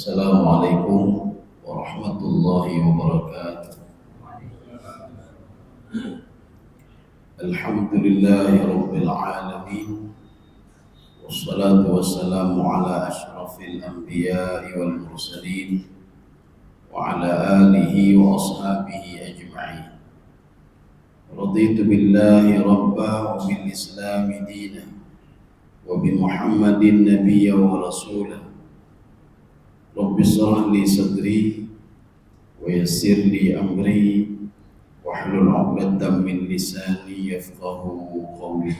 Assalamualaikum warahmatullahi wabarakatuh. Alhamdulillahi rabbil alamin. Wassalatu wassalamu ala ashrafil anbiya'i wal mursalin wa ala alihi wa ashabihi ajma'in. Raditu billahi rabba wa bil islami dina wa bi Muhammadin nabiyya wa rasulah. Rabbi shrah li sadri wa yassir li amri wahlul 'uqdatam min lisani yafqahu qawli.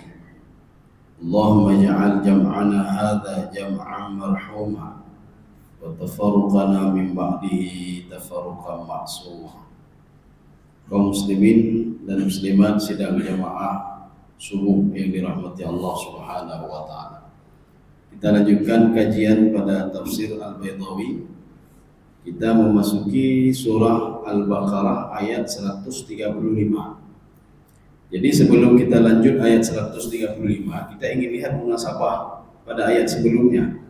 Allahumma ij'al jam'ana hadha jam'an marhuma wa tafarruqana min ba'dihi tafarruqan ma'suma. Kaum muslimin dan muslimat sidang jamaah subuh yang dirahmati Allah Subhanahu wa taala. Kita lanjutkan kajian pada tafsir Al-Baydawi. Kita memasuki surah Al-Baqarah ayat 135. Jadi sebelum kita lanjut ayat 135, kita ingin lihat munasabah pada ayat sebelumnya.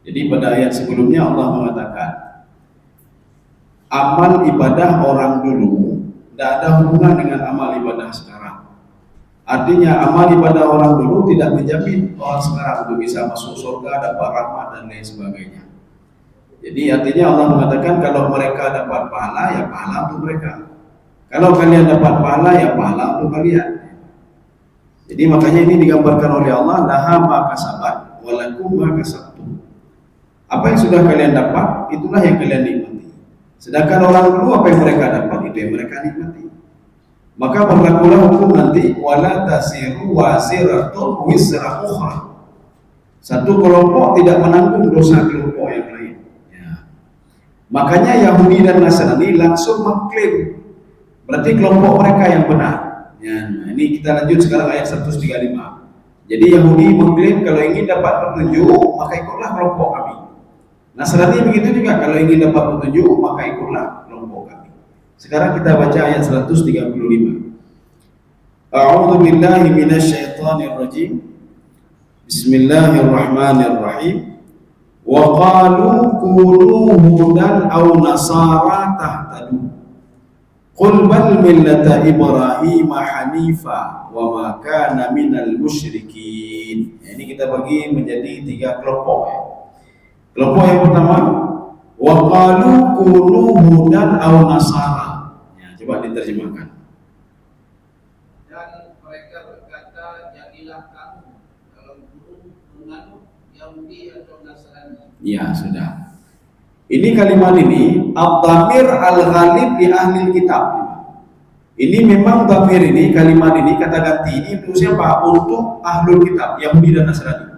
Jadi pada ayat sebelumnya Allah mengatakan amal ibadah orang dulu tidak ada hubungan dengan amal ibadah sekarang. Artinya amal ibadah orang dulu tidak menjamin orang sekarang untuk bisa masuk surga, dapat rahmat dan lain sebagainya. Jadi artinya Allah mengatakan kalau mereka dapat pahala, ya pahala untuk mereka. Kalau kalian dapat pahala, ya pahala untuk kalian. Jadi makanya ini digambarkan oleh Allah, laha ma kasabat wa lakum ma kasabtum. Apa yang sudah kalian dapat, itulah yang kalian nikmati. Sedangkan orang dulu apa yang mereka dapat, itu yang mereka nikmati. Maka berlakulah hukum nanti wala tasiru waziratun wizra ukhra. Satu kelompok tidak menanggung dosa kelompok yang lain. Ya. Makanya Yahudi dan Nasrani langsung mengklaim berarti kelompok mereka yang benar. Ya, nah ini kita lanjut sekarang ayat 135. Jadi Yahudi mengklaim kalau ingin dapat petunjuk maka ikutlah kelompok kami. Nasrani begitu juga, kalau ingin dapat petunjuk maka ikutlah kelompok kami. Sekarang kita baca ayat 135. A'udzu billahi minasyaitonir rajim. Bismillahirrahmanirrahim. Wa qalu kunu hudan aw nasara tahtadu. Qul bal millata Ibrahim hanifa wa ma kana minal musyrikin. Ini kita bagi menjadi 3 kelompok ya. Kelompok yang pertama, wa qalu kunu hudan aw nasara. Coba diterjemahkan. Dan mereka berkata, jadilah kamu kalau guru menganut Yahudi atau Nasrani. Ya sudah. Ini kalimat ini ad-dhamir al-ghalib di ahli kitab. Ini memang dhamir ini, kalimat ini, kata ganti ini untuk siapa? Untuk ahlul kitab, Yahudi dan Nasrani.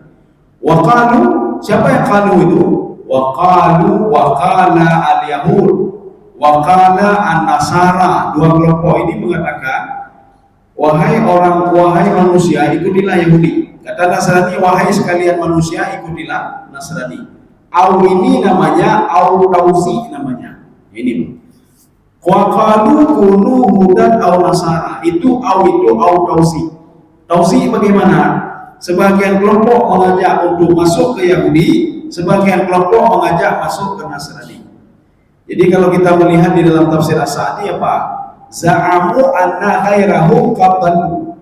Wa qalu, siapa yang qalu itu? Wa qalu wa qala al-yahud Wakala an-nasara, 2 kelompok ini mengatakan wahai manusia ikutilah Yahudi. Kata Nasrani, wahai sekalian manusia ikutilah Nasrani. Au ini namanya au tausi namanya. Ini waqalu kunu hudan au nasara. Itu au tausi. Tausi bagaimana? Sebagian kelompok mengajak untuk masuk ke Yahudi, sebagian kelompok mengajak masuk ke Nasrani. Jadi kalau kita melihat di dalam tafsir As-Sa'di apa? Za'amu anna ghairahum qabbalu.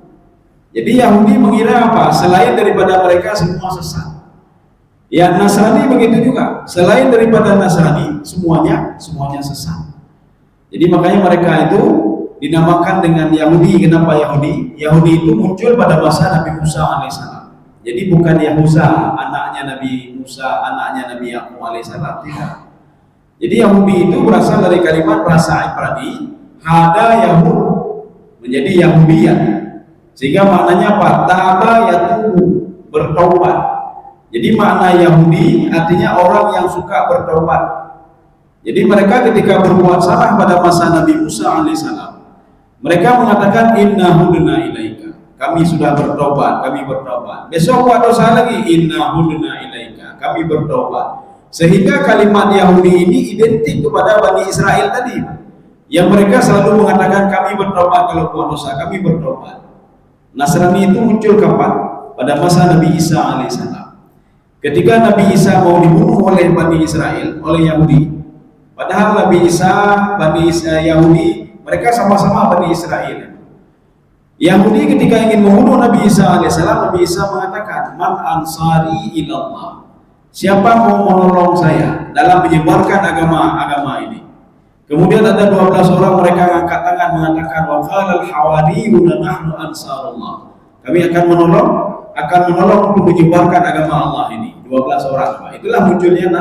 Jadi Yahudi mengira apa? Selain daripada mereka semua sesat. Ya Nasrani begitu juga. Selain daripada Nasrani semuanya sesat. Jadi makanya mereka itu dinamakan dengan Yahudi. Kenapa Yahudi? Yahudi itu muncul pada masa Nabi Musa alaihissalam. Jadi bukan Yahuza, anaknya Nabi Musa, anaknya Nabi Yaqub alaihissalam, tidak. Jadi Yahudi itu berasal dari kalimat bahasa Ibrani hada Yahud, menjadi Yahudian. Sehingga maknanya apa? Taba yatubu, bertaubat. Jadi makna Yahudi artinya orang yang suka bertaubat. Jadi mereka ketika berbuat salah pada masa Nabi Musa alaihissalam, mereka mengatakan inna hudna ilaika. Kami sudah bertobat, kami bertobat. Besok buat dosa lagi, inna hudna ilaika. Kami bertobat. Sehingga kalimat Yahudi ini identik kepada Bani Israel tadi, yang mereka selalu mengatakan kami bertobat kalau buat dosa, kami bertobat. Nasrani itu muncul kapan? Pada masa Nabi Isa alaihissalam. Ketika Nabi Isa mau dibunuh oleh Bani Israel, oleh Yahudi, padahal Nabi Isa, Yahudi, mereka sama-sama Bani Israel. Yahudi ketika ingin membunuh Nabi Isa alaihissalam, Nabi Isa mengatakan, "Man ansari ilallah." Siapa mau menolong saya dalam menyebarkan agama ini? Kemudian ada 12 orang mereka angkat tangan mengatakan, "Wa qala al-hawariyuna nahnu ansarullah." Kami akan menolong untuk menyebarkan agama Allah ini. 12 orang. Itulah munculnya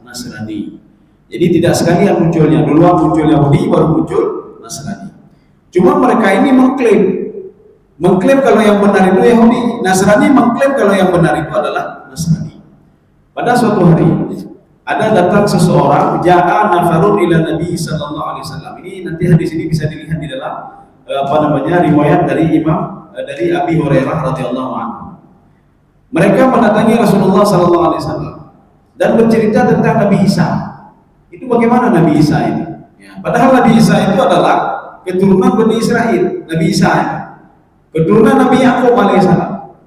Nasrani. Jadi tidak sekalian munculnya. Duluan muncul Yahudi, baru muncul Nasrani. Cuma mereka ini mengklaim kalau yang benar itu Yahudi. Nasrani mengklaim kalau yang benar itu adalah Nasrani. Pada suatu hari ada datang seseorang, ja'a nafarun ila Nabi sallallahu alaihi wasallam. Ini nanti hadis ini bisa dilihat di dalam riwayat dari dari Abi Hurairah radhiyallahu anhu. Mereka mendatangi Rasulullah sallallahu alaihi wasallam dan bercerita tentang Nabi Isa. Itu bagaimana Nabi Isa ini? Ya, padahal Nabi Isa itu adalah keturunan Bani Israel. Nabi Isa keturunan Nabi Yakub alaihissalam.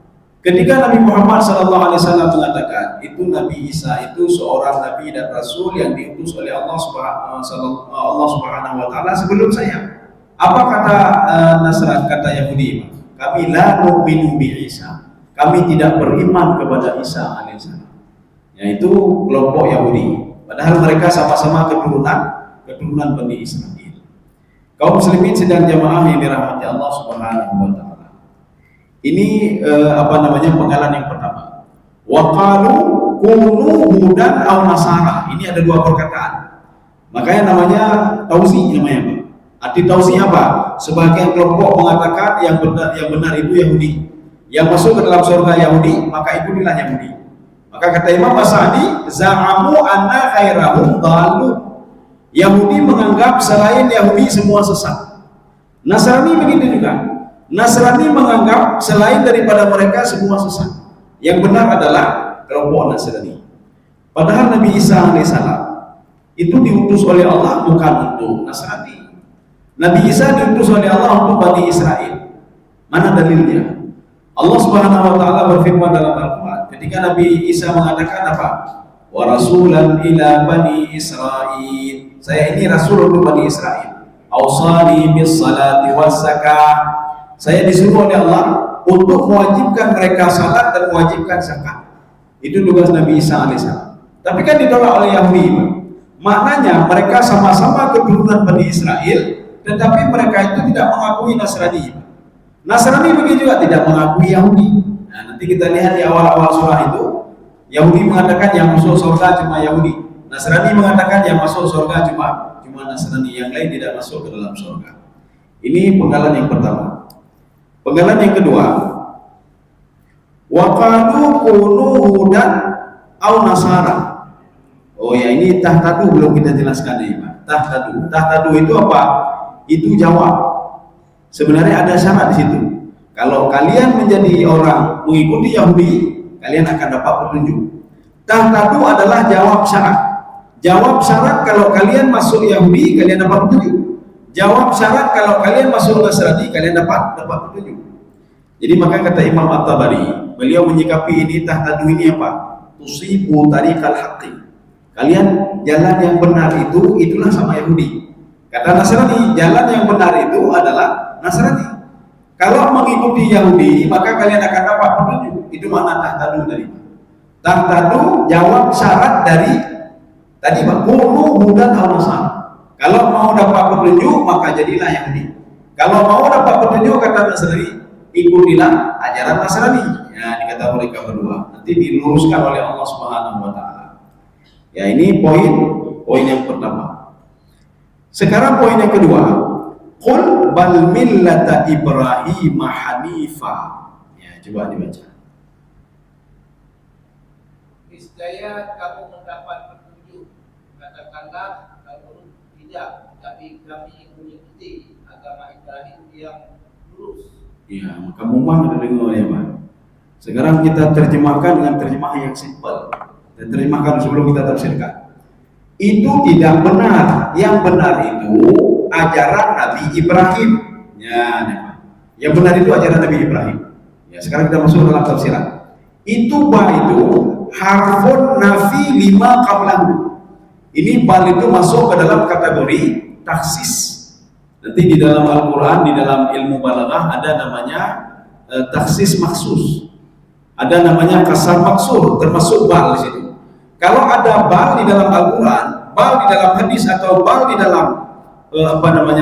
Ketika Nabi Muhammad sallallahu alaihi wasallam mengatakan itu Nabi Isa itu seorang nabi dan rasul yang diutus oleh Allah Subhanahu wa taala sebelum saya. Apa kata Nasrani, kata Yahudi? Kami la nu'minu bi Isa. Kami tidak beriman kepada Isa alaihissalam. Yaitu kelompok Yahudi. Padahal mereka sama-sama keturunan Bani Israel. Kaum muslimin sedang jamaah yang dirahmati Allah Subhanahu wa taala. Ini penggalan yang pertama. Wa qalu kunu hudan aw nasara. Ini ada dua perkataan. Makanya namanya tausi namanya, Pak. Arti tausi apa? Sebagian kelompok mengatakan yang benar itu Yahudi. Yang masuk ke dalam surga Yahudi, maka ikutilah Yahudi. Maka kata Imam As-Sa'di, za'amu anna khairahum dhalu. Yahudi menganggap selain Yahudi semua sesat. Nasrani begitu juga. Nasrani menganggap selain daripada mereka semua sesat. Yang benar adalah kelompok Nasrani. Padahal Nabi Isa alaihissalam itu diutus oleh Allah bukan untuk Nasrani. Nabi Isa diutus oleh Allah untuk Bani Israel. Mana dalilnya? Allah Subhanahu wa taala berfirman dalam Al-Qur'an ketika Nabi Isa mengatakan apa? Wa rasulan ila Bani Israil. Saya ini rasul untuk Bani Israel. Ausani bis salati was zakah. Saya disuruh oleh Allah untuk mewajibkan mereka salat dan mewajibkan zakat. Itu tugas Nabi Isa alaihissalam. Tapi kan ditolak oleh Yahudi. Maknanya mereka sama-sama keturunan Bani Israel, tetapi mereka itu tidak mengakui Nasrani. Nasrani begitu juga tidak mengakui Yahudi. Nah, nanti kita lihat di awal-awal surah itu, Yahudi mengatakan yang masuk surga cuma Yahudi. Nasrani mengatakan yang masuk surga cuma Nasrani, yang lain tidak masuk ke dalam surga. Ini penggalan yang pertama. Penggalan yang kedua, wa qalu kunu hudan aw nasara. Oh ya, ini tahtadu belum kita jelaskan nih, Pak. Tahtadu itu apa? Itu jawab. Sebenarnya ada syarat di situ. Kalau kalian menjadi orang mengikuti Yahudi, kalian akan dapat petunjuk. Tahtadu adalah jawab syarat. Jawab syarat kalau kalian masuk Yahudi, kalian dapat petunjuk. Jawab syarat kalau kalian masuk Nasrani, kalian dapat petunjuk. Jadi maka kata Imam At-Tabari, beliau menyikapi ini tahtadu ini apa? Tusibu tariqal haqqi. Kalian jalan yang benar itu itulah sama Yahudi. Kata Nasrani, jalan yang benar itu adalah Nasrani. Kalau mengikuti Yahudi, maka kalian akan dapat petunjuk. Itu makna tahtadu tadi. Tahtadu jawab syarat dari tadi, Pak. Kunu hudan aw nasara. Kalau mau dapat petunjuk, maka jadilah Yahudi. Kalau mau dapat petunjuk, kata Nasrani, ikutilah ajaran Nasrani. Ya, dikata mereka berdua. Nanti diluruskan oleh Allah Subhanahu wa taala. Ya, ini poin yang pertama. Sekarang poin yang kedua. Qul bal millata Ibrahim hanifa. Ya, coba dibaca. Niscaya kamu mendapat petunjuk. Katakanlah kamu tidak, tapi kami mengikuti agama Ibrahim yang lurus. Ya, maka mumah kita dengar ya, Pak. Sekarang kita terjemahkan dengan terjemahan yang simpel. Dan terjemahkan sebelum kita tafsirkan. Itu tidak benar. Yang benar itu ajaran Nabi Ibrahim. Ya, yang benar itu ajaran Nabi Ibrahim. Ya, sekarang kita masuk dalam tafsiran. Itu harfun nafi lima qablahu. Ini bal itu masuk ke dalam kategori taksis. Nanti di dalam Al-Quran, di dalam ilmu balaghah ada namanya taksis maksus, ada namanya kasar maksur, termasuk bal di situ. Kalau ada bal di dalam Al-Quran, bal di dalam hadis, atau bal di dalam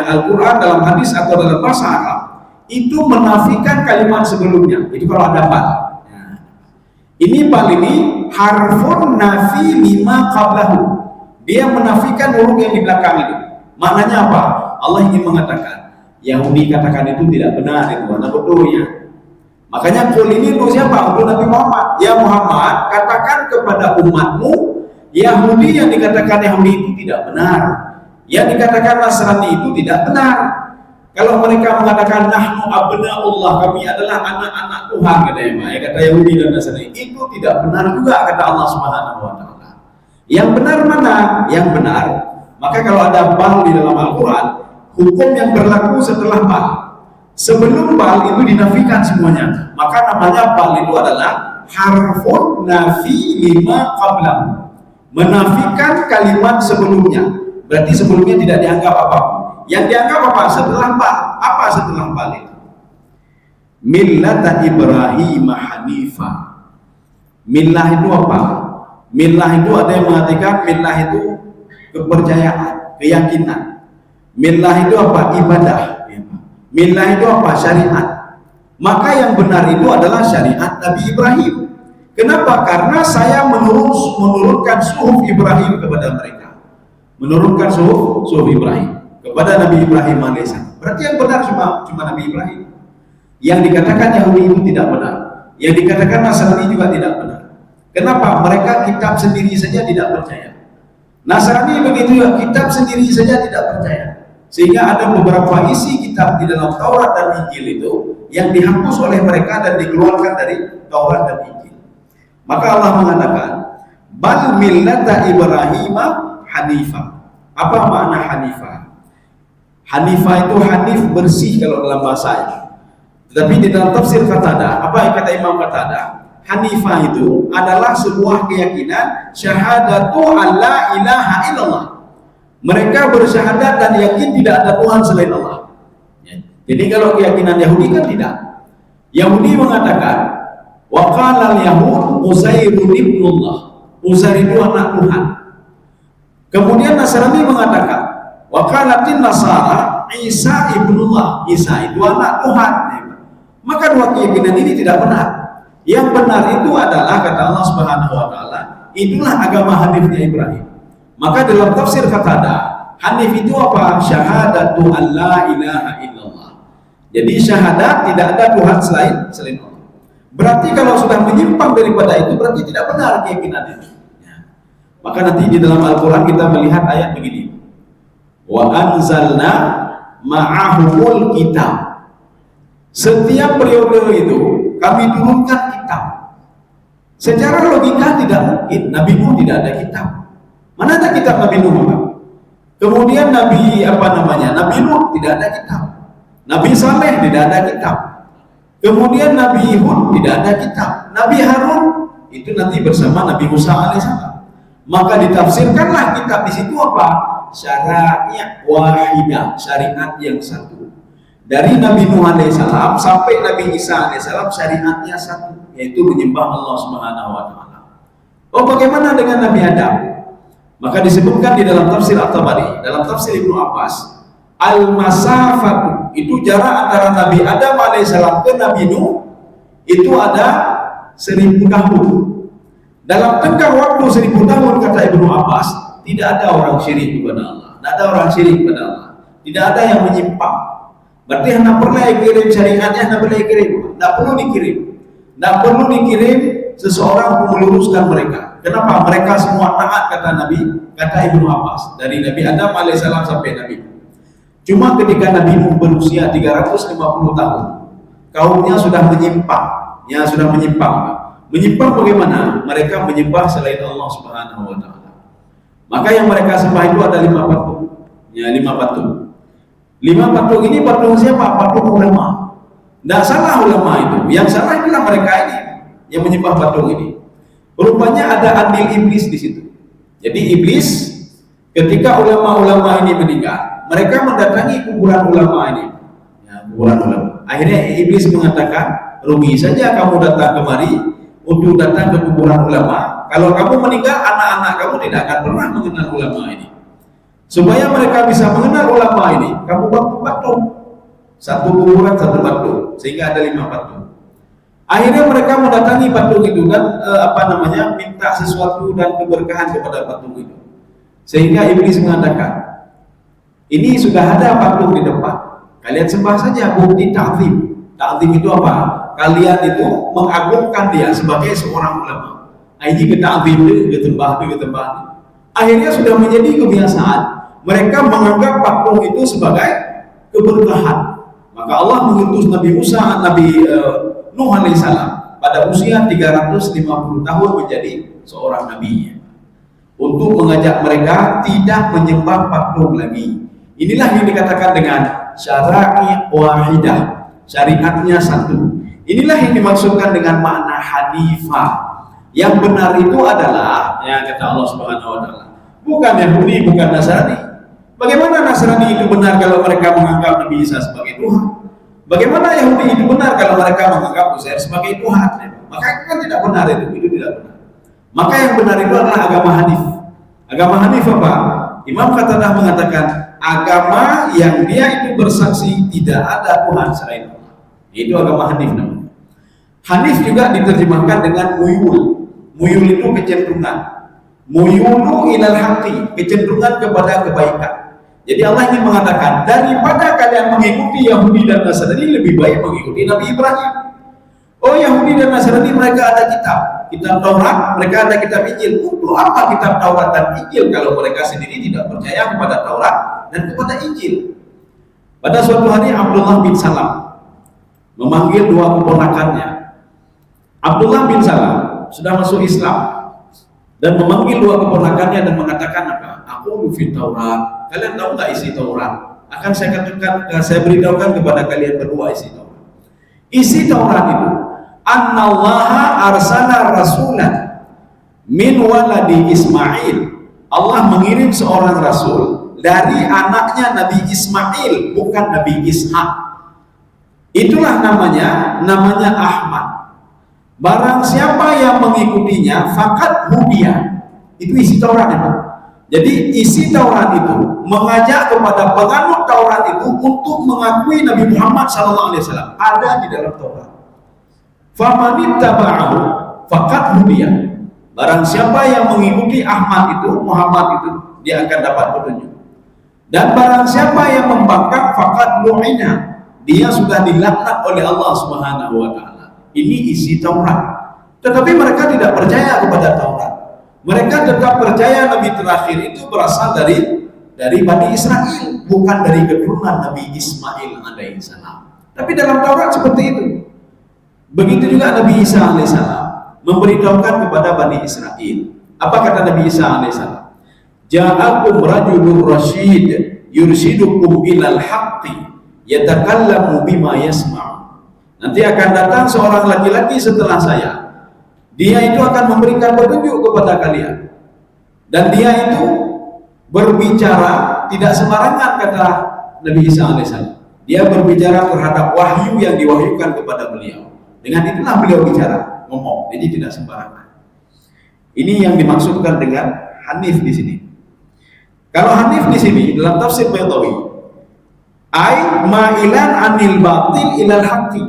Al-Quran, dalam hadis atau dalam bahasa Arab, itu menafikan kalimat sebelumnya. Itu kalau ada bal. Ini bal ini harfun nafi lima qablahu. Dia menafikan huruf yang di belakang itu. Maknanya apa? Allah ingin mengatakan Yahudi katakan itu tidak benar, itu anak bodohnya. Makanya kul ini untuk siapa? Untuk Nabi Muhammad. Ya Muhammad, katakan kepada umatmu, Yahudi yang dikatakan Yahudi itu tidak benar, yang dikatakan Nasrani itu tidak benar. Kalau mereka mengatakan nahnu abna'ullah, kami adalah anak-anak Tuhan, kata Yahudi dan Nasrani, itu tidak benar juga, kata Allah Subhanahu wa taala. Yang benar mana? Yang benar. Maka kalau ada bal di dalam Al-Quran, hukum yang berlaku setelah bal. Sebelum bal itu dinafikan semuanya. Maka namanya bal itu adalah harfun nafi lima qablahu. Menafikan kalimat sebelumnya. Berarti sebelumnya tidak dianggap apa-apa. Yang dianggap apa? Setelah bal. Apa setelah bal itu? Millata Ibrahim Hanifah. Millah itu apa? Millah itu ada yang mengatakan millah itu kepercayaan, keyakinan. Millah itu apa? Ibadah. Millah itu apa? Syariat. Maka yang benar itu adalah syariat Nabi Ibrahim. Kenapa? Karena saya menurunkan suhuf Ibrahim kepada mereka. Menurunkan suhuf Ibrahim kepada Nabi Ibrahim alaihissalam. Berarti yang benar cuma Nabi Ibrahim. Yang dikatakan Yahudi itu tidak benar. Yang dikatakan Nasrani juga tidak benar. Kenapa? Mereka kitab sendiri saja tidak percaya. Nasrani begitu juga, kitab sendiri saja tidak percaya. Sehingga ada beberapa isi kitab di dalam Taurat dan Injil itu yang dihapus oleh mereka dan dikeluarkan dari Taurat dan Injil. Maka Allah mengatakan, bal millata Ibrahim hanifah. Apa makna hanifah? Hanifah itu hanif, bersih kalau dalam bahasa. Tetapi di dalam tafsir Qatadah, apa yang kata Imam Qatadah? Hanifah itu adalah sebuah keyakinan syahadatu alla ilaha illallah. Mereka bersyahadat dan yakin tidak ada Tuhan selain Allah. Jadi kalau keyakinan Yahudi kan tidak. Yahudi mengatakan wa qala al-yahud Uzairun ibnullah. Uzair itu anak Tuhan. Kemudian Nasrani mengatakan wa qalatin nasara Isa ibnullah. Isa itu anak Tuhan. Maka dua keyakinan ini tidak benar. Yang benar itu adalah, kata Allah Subhanahu wa taala, itulah agama hanifnya Ibrahim. Maka dalam tafsir Qatadah, hanif itu apa? Syahadatu alla ilaha illallah. Jadi syahadat tidak ada Tuhan selain Allah. Berarti kalau sudah menyimpang daripada itu, berarti tidak benar keyakinan itu. Maka nanti di dalam Al-Quran kita melihat ayat begini. Wa anzalna ma'ahumul kitab. Setiap periode itu kami turunkan kitab. Secara logika tidak mungkin Nabi Nuh tidak ada kitab. Mana ada kitab Nabi Nuh? Kemudian Nabi Nabi Nuh tidak ada kitab. Nabi Saleh tidak ada kitab. Kemudian Nabi Hud tidak ada kitab. Nabi Harun itu nanti bersama Nabi Musa alaihissalam. Maka ditafsirkanlah kitab di situ apa? Syariat wahidah, syariat yang satu. Dari Nabi Nuh alaihissalam sampai Nabi Isa alaihissalam syariatnya satu, yaitu menyembah Allah Subhanahu wa taala. Oh, bagaimana dengan Nabi Adam? Maka disebutkan di dalam tafsir At-Tabari, dalam tafsir Ibnu Abbas, al-masafatu itu jarak antara Nabi Adam alaihissalam ke Nabi Nuh itu ada 1000 tahun. Dalam tenggang waktu 1000 tahun, kata Ibnu Abbas, tidak ada orang syirik kepada Allah, tidak ada orang syirik kepada Allah, tidak ada yang menyimpang. Berarti hendak perlu kirim syariatnya, hendak perlu kirim, tidak perlu dikirim, tidak perlu dikirim seseorang untuk meluruskan mereka. Kenapa? Mereka semua taat, kata Nabi, kata Ibnu Abbas, dari Nabi Adam alaihissalam sampai Nabi. Cuma ketika Nabi Nuh berusia 350 tahun, kaumnya sudah menyimpang, Menyimpang bagaimana? Mereka menyembah selain Allah Subhanahu wa taala. Maka yang mereka sembah itu ada 5 patung. 5 patung. 5 patung ini patung siapa? Patung ulama. Tidak salah ulama itu. Yang salah itulah mereka ini yang menyembah patung ini. Rupanya ada andil iblis di situ. Jadi iblis ketika ulama-ulama ini meninggal, mereka mendatangi kuburan ulama ini. Ya, kuburan ulama. Akhirnya iblis mengatakan, rugi saja kamu datang kemari untuk datang ke kuburan ulama. Kalau kamu meninggal, anak-anak kamu tidak akan pernah mengenal ulama ini. Supaya mereka bisa mengenal ulama ini, kamu bangun patung. Satu kuburan, satu patung, sehingga ada 5 patung. Akhirnya mereka mendatangi patung itu dan minta sesuatu dan keberkahan kepada patung itu. Sehingga iblis mengatakan, ini sudah ada patung di depan, kalian sembah saja, bukti ta'zim. Ta'zim itu apa? Kalian itu mengagungkan dia sebagai seorang ulama. Ini ta'zim itu, ketembah. Akhirnya sudah menjadi kebiasaan, mereka menganggap patung itu sebagai keberkahan. Maka Allah mengutus Nabi Musa, Nabi Nuh alaihissalam pada usia 350 tahun menjadi seorang nabi untuk mengajak mereka tidak menyembah patung lagi. Inilah yang dikatakan dengan syara'i wahidah, syariatnya satu. Inilah yang dimaksudkan dengan makna hanifah. Yang benar itu adalah, ya kata Allah Subhanahu wa taala, bukan Yahudi, bukan Nasrani. Bagaimana Nasrani itu benar kalau mereka menganggap Nabi Isa sebagai Tuhan? Bagaimana Yahudi itu benar kalau mereka menganggap Uzair sebagai Tuhan? Maka itu kan tidak benar, itu tidak benar. Maka yang benar itu adalah agama Hanif. Agama Hanif apa? Imam Qatadah mengatakan agama yang dia itu bersaksi tidak ada Tuhan selain Allah. Itu agama Hanif namanya. Hanif juga diterjemahkan dengan muyul. Muyul itu kecenderungan. Muyulu ilal haqqi, kecenderungan kepada kebaikan. Jadi Allah ingin mengatakan, daripada kalian mengikuti Yahudi dan Nasrani, lebih baik mengikuti Nabi Ibrahim. Oh, Yahudi dan Nasrani mereka ada kitab Taurat, mereka ada kitab Injil. Untuk apa kitab Taurat dan Injil kalau mereka sendiri tidak percaya kepada Taurat dan kepada Injil? Pada suatu hari Abdullah bin Salam memanggil 2 keponakannya. Abdullah bin Salam sudah masuk Islam dan memanggil 2 keponakannya dan mengatakan apa? Aku fi Taurat. Kalian tahu nggak isi Taurat? Akan saya katakan, saya beritahukan kepada kalian berdua isi Taurat. Isi Taurat itu, Annallaha arsala rasulan min waladi Ismail. Allah mengirim seorang rasul dari anaknya Nabi Ismail, bukan Nabi Ishak. Itulah namanya Ahmad. Barang siapa yang mengikutinya, fakat hudiyah. Itu isi Taurat ya Pak. Jadi isi Taurat itu mengajak kepada penganut Taurat itu untuk mengakui Nabi Muhammad SAW ada di dalam Taurat. Famanittaba'ahu faqad hudiyah. Barang siapa yang mengikuti Ahmad itu, Muhammad itu, dia akan dapat petunjuk. Dan barang siapa yang membangkang faqad lu'ina, dia sudah dilaknat oleh Allah Subhanahu wa taala. Ini isi Taurat. Tetapi mereka tidak percaya kepada Taurat. Mereka tetap percaya Nabi terakhir itu berasal dari Bani Israel, bukan dari keturunan Nabi Ismail alaihissalam. Tapi dalam Taurat seperti itu. Begitu juga Nabi Isa alaihissalam memberitahukan kepada Bani Israel. Apa kata Nabi Isa alaihissalam? Ja'akum rajulun rasyid yurshidukum ilal haqqi yatakallamu bima yasma'. Nanti akan datang seorang laki-laki setelah saya. Dia itu akan memberikan petunjuk kepada kalian. Dan dia itu berbicara tidak sembarangan, kata Nabi Isa alaihissalam. Dia berbicara terhadap wahyu yang diwahyukan kepada beliau. Dengan itulah beliau bicara, ngomong. Jadi tidak sembarangan. Ini yang dimaksudkan dengan Hanif di sini. Kalau Hanif di sini dalam tafsir Baydawi, ai ma'ilan anil batil ilal haqqi.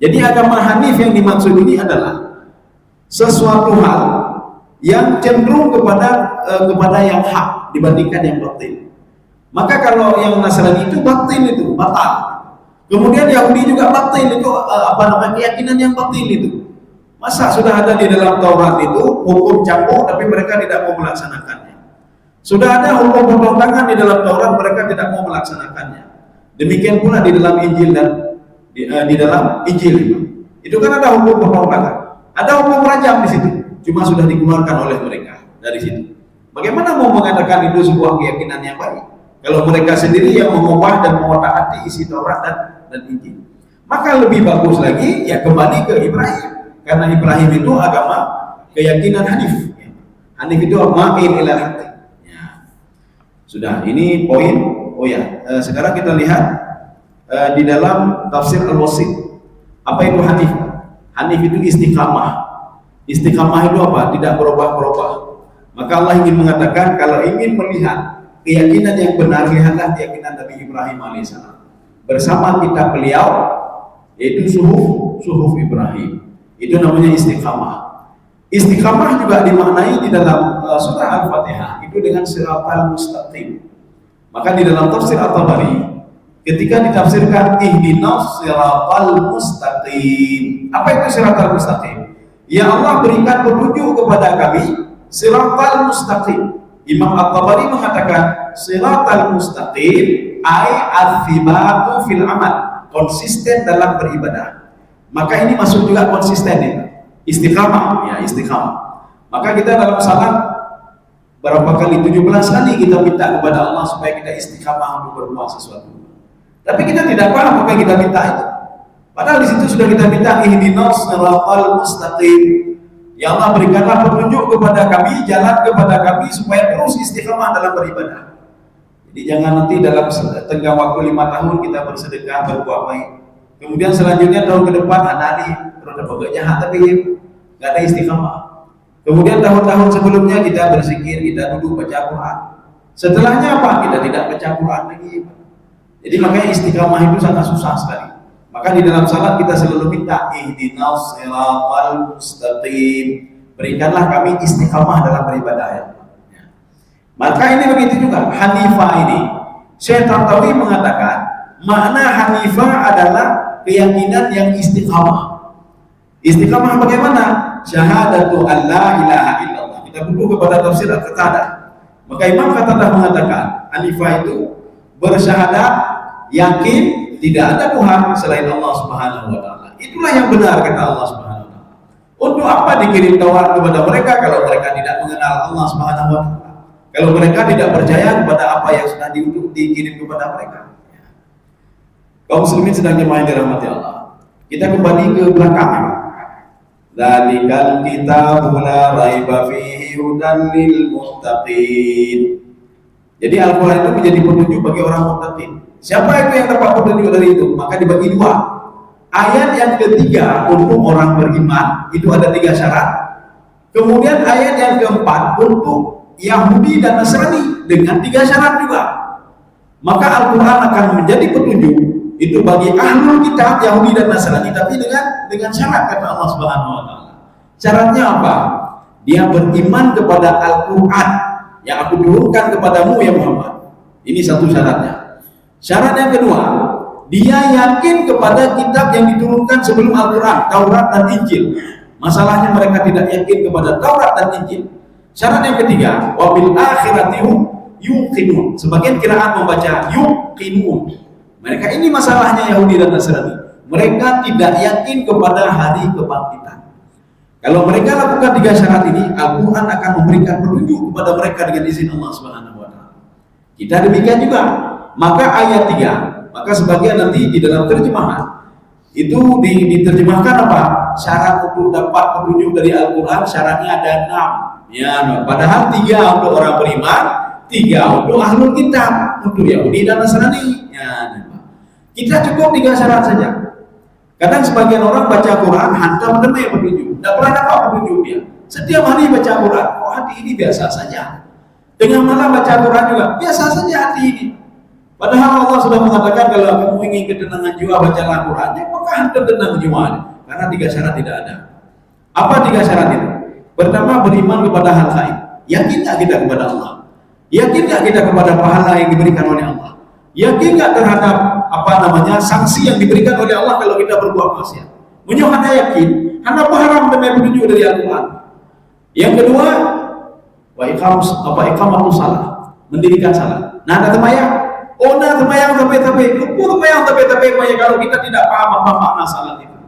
Jadi agama Hanif yang dimaksud ini adalah sesuatu hal yang cenderung kepada yang hak dibandingkan yang batil. Maka kalau yang Nasrani itu batil, itu batal. Kemudian Yahudi juga batil, itu keyakinan yang batil itu. Masa sudah ada di dalam Taurat itu hukum cambuk tapi mereka tidak mau melaksanakannya. Sudah ada hukum potong tangan di dalam Taurat, mereka tidak mau melaksanakannya. Demikian pula di dalam Injil dan di dalam Injil itu kan ada hukum potong tangan. Ada hukum rajam di situ, cuma sudah dikeluarkan oleh mereka dari situ. Bagaimana mau mengatakan itu sebuah keyakinan yang baik kalau mereka sendiri yang mengubah dan mengotak-atik isi Taurat dan Injil? Maka lebih bagus lagi ya kembali ke Ibrahim, karena Ibrahim itu agama keyakinan Hanif. Hanif itu ma'il ila haqq. Ya. Sudah, ini poin. Oh ya, sekarang kita lihat di dalam tafsir Al-Wasit. Apa itu Hanif? Hanif itu istiqamah. Istiqamah itu apa? Tidak berubah-berubah. Maka Allah ingin mengatakan kalau ingin melihat keyakinan yang benar, lihatlah keyakinan Nabi Ibrahim alaihissalam bersama kitab beliau, yaitu suhuf Ibrahim. Itu namanya istiqamah. Istiqamah juga dimaknai di dalam surah Al-Fatihah itu dengan siratal mustaqim. Maka di dalam tafsir At-Tabari ketika ditafsirkan ihdinas siratal mustaqim. Apa itu siratal mustaqim? Ya Allah berikan petunjuk kepada kami siratal mustaqim. Imam At-Tabari mengatakan siratal mustaqim ai athibatu fil amal, konsisten dalam beribadah. Maka ini masuk juga konsisten ya. Istiqamah, ya istiqamah. Maka kita dalam salat berapa kali? 17 kali kita minta kepada Allah supaya kita istiqamah untuk berbuat sesuatu. Tapi kita tidak paham apa yang kita minta itu. Padahal di situ sudah kita minta ihdinas siratal mustaqim. Ya Allah berikanlah petunjuk kepada kami, jalan kepada kami supaya terus istiqamah dalam beribadah. Jadi jangan nanti dalam tenggang waktu 5 tahun kita bersedekah, berbuat baik. Kemudian selanjutnya tahun ke depan ada berbuat jahat tapi nggak ada istiqamah. Kemudian tahun-tahun sebelumnya kita berzikir, kita duduk baca Quran. Setelahnya apa? Kita tidak baca Quran lagi. Jadi makanya istiqamah itu sangat susah sekali. Maka di dalam salat kita selalu minta ihdinas siratal mustaqim. Berikanlah kami istiqamah dalam beribadah ya. Maka ini begitu juga Hanifah ini. Syekh Tantawi mengatakan makna Hanifah adalah keyakinan yang istiqamah. Istiqamah bagaimana? Syahadatu an la ilaha illallah. Kita buku kepada tafsir Al-Qatadah. Maka Imam Qatadah mengatakan Hanifah itu bersyahadat, yakin tidak ada Tuhan selain Allah Subhanahu wa taala. Itulah yang benar kata Allah Subhanahu wa taala. Untuk apa dikirim Taurat kepada mereka kalau mereka tidak mengenal Allah Subhanahu wa taala? Kalau mereka tidak percaya kepada apa yang sudah dikirim kepada mereka. Kaum muslimin sedang jemaah dirahmati Allah. Kita kembali ke belakang. Dzalikal kitabu la raiba fihi hudan lil muttaqin. Jadi Al-Quran itu menjadi petunjuk bagi orang muttaqin. Siapa itu yang dapat petunjuk dari itu? Maka dibagi dua. Ayat yang ketiga untuk orang beriman itu ada 3 syarat. Kemudian ayat yang keempat untuk Yahudi dan Nasrani dengan 3 syarat juga. Maka Al-Quran akan menjadi petunjuk itu bagi ahlul kitab Yahudi dan Nasrani, tapi dengan syarat kata Allah Subhanahu wa taala. Syaratnya apa? Dia beriman kepada Al-Quran yang aku turunkan kepadamu ya Muhammad. Ini satu syaratnya. Syarat yang kedua, dia yakin kepada kitab yang diturunkan sebelum Al-Quran, Taurat dan Injil. Masalahnya mereka tidak yakin kepada Taurat dan Injil. Syarat yang ketiga, wabil akhiratihum yuqinun. Sebagian kiraan membaca yuqinun. Mereka ini masalahnya Yahudi dan Nasrani. Mereka tidak yakin kepada hari kebangkitan. Kalau mereka lakukan 3 syarat ini, Al-Quran akan memberikan petunjuk kepada mereka dengan izin Allah Subhanahu wa taala. Kita demikian juga. Maka ayat 3, maka sebagian nanti di dalam terjemahan itu diterjemahkan apa? Syarat untuk dapat petunjuk dari Al-Quran syaratnya ada 6. Ya, padahal 3 untuk orang beriman, 3 untuk ahlul kitab, untuk Yahudi dan Nasrani. Ya, kita cukup 3 syarat saja. Kadang sebagian orang baca Quran hantam demi petunjuk, tidak pernah dapat petunjuk dia. Setiap hari baca Quran, oh hati ini biasa saja. Tengah malam baca Quran juga biasa saja hati ini. Padahal Allah sudah mengatakan kalau kamu ingin ketenangan jiwa bacalah Quran, maka hantam tenang jiwa. Karena 3 syarat tidak ada. Apa 3 syarat itu? Pertama, beriman kepada hal gaib. Yakin tak kita kepada Allah? Yakin tak kita kepada pahala yang diberikan oleh Allah? Yakin nggak terhadap sanksi yang diberikan oleh Allah kalau kita berbuat maksiat? Hanya yakin, hanya paham dengan petunjuk dari Al-Quran. Yang kedua, iqamatus salah, mendirikan salat. Nah, ada temayang, temayang kalau kita tidak paham apa makna salat itu.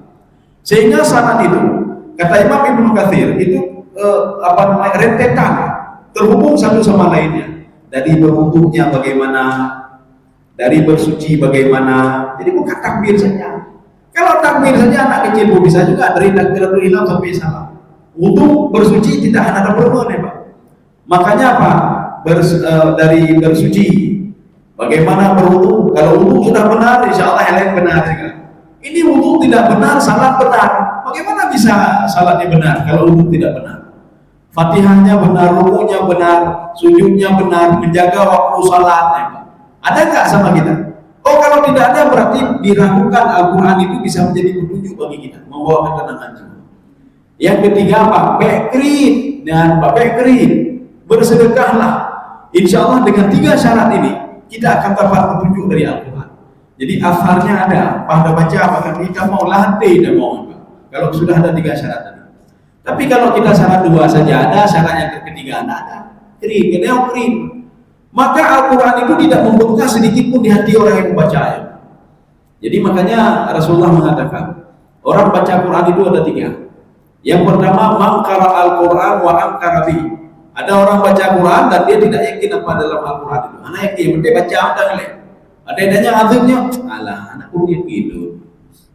Sehingga salat itu, kata Imam Ibnu Katsir itu rentetan, terhubung satu sama lainnya. Dari berwudunya bagaimana, dari bersuci bagaimana. Jadi bukan takbir saja. Kalau takbir saja anak kecil pun bisa juga dari takbiratul ihram sampai salam. Wudu bersuci tidak ada perluan ya Pak. Makanya apa? Dari bersuci. Bagaimana berwudu? Kalau wudu sudah benar, insya Allah yang lain benar juga. Ini wudu tidak benar, salat benar. Bagaimana bisa salatnya benar kalau wudu tidak benar? Fatihahnya benar, rukunya benar, sujudnya benar, menjaga waktu salatnya. Ada nggak sama kita? Oh, kalau tidak ada berarti diragukan Al-Quran itu bisa menjadi petunjuk bagi kita, membawa ketenangan jiwa. Yang ketiga apa? Bekrit dan bekrit, bersedekahlah. Insya Allah dengan 3 syarat ini kita akan dapat petunjuk dari Al-Quran. Jadi asarnya ada, pada baca bahkan kita mau latih dan mau. Kalau sudah ada 3 syarat tadi. Tapi kalau kita syarat 2 saja ada, syarat yang ketiga ada. Kering. Maka Al-Quran itu tidak membekas sedikit pun di hati orang yang membacanya. Jadi makanya Rasulullah mengatakan, orang baca Quran itu ada 3. Yang pertama, mangkara Al-Quran wa angkara bihi. Ada orang baca Quran dan dia tidak yakin apa dalam Al-Quran itu. Anak yakin, dia baca ada ngelak. Ada yang nanya azimnya, alah anak kulit gitu.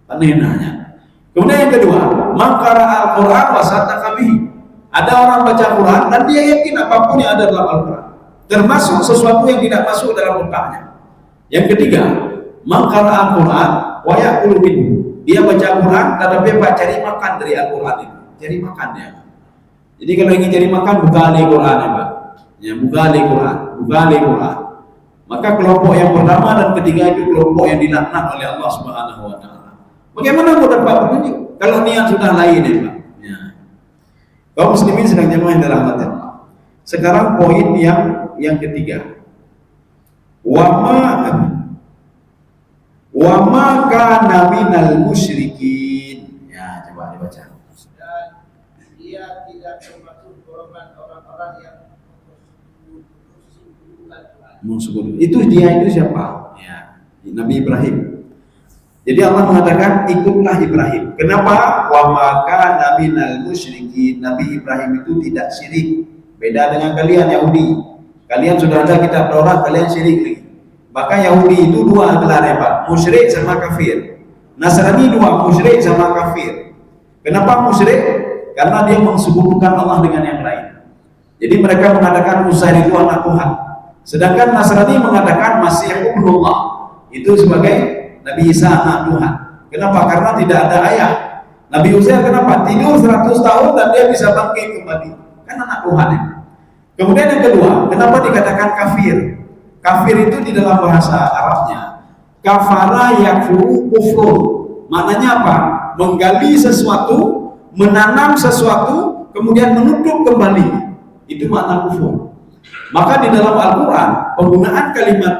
Aneh nanya. Kemudian yang kedua, mangkara Al-Quran wa saddaqa bihi. Ada orang baca Quran dan dia yakin apapun yang ada dalam Al-Quran, termasuk sesuatu yang tidak masuk dalam otaknya. Yang ketiga, mangkara Al-Quran wa ya'kulu minhu. Dia baca Quran tetapi apa? Cari makan dari Al-Quran itu. Cari makannya. Jadi kalau ingin cari makan, buka Al-Quran ya Pak. Ya, buka Al-Quran. Maka kelompok yang pertama dan ketiga itu kelompok yang dilaknat oleh Allah Subhanahu wa taala. Bagaimana mau dapat petunjuk kalau niat sudah lain ya Pak? Ya. Kaum muslimin sedang jemaah yang dirahmati Allah. Sekarang poin yang ketiga. Wa ma kana minal musyrikin. Ya, coba dibaca. Dan dia tidak termasuk golongan orang-orang yang Itu dia itu siapa? Ya, Nabi Ibrahim. Jadi Allah mengatakan ikutlah Ibrahim. Kenapa? Wa maka minal musyrikin. Nabi Ibrahim itu tidak syirik. Beda dengan kalian Yahudi. Kalian sudah ada kitab Taurat, kalian syirik lagi. Maka Yahudi itu 2 gelarnya Pak, musyrik sama kafir. Nasrani 2, musyrik sama kafir. Kenapa musyrik? Karena dia mensekutukan Allah dengan yang lain. Jadi mereka mengatakan Uzair itu anak Tuhan. Sedangkan Nasrani mengatakan Masih ibnullah, itu sebagai Nabi Isa anak Tuhan. Kenapa? Karena tidak ada ayah. Nabi Uzair kenapa? Tidur 100 tahun dan dia bisa bangkit kembali. Kan anak Tuhan ya. Kemudian yang kedua, kenapa dikatakan kafir? Kafir itu di dalam bahasa Arabnya kafara yakfuru kufrun. Maknanya apa? Menggali sesuatu, menanam sesuatu, kemudian menutup kembali. Itu makna kufur. Maka di dalam Al-Quran penggunaan kalimat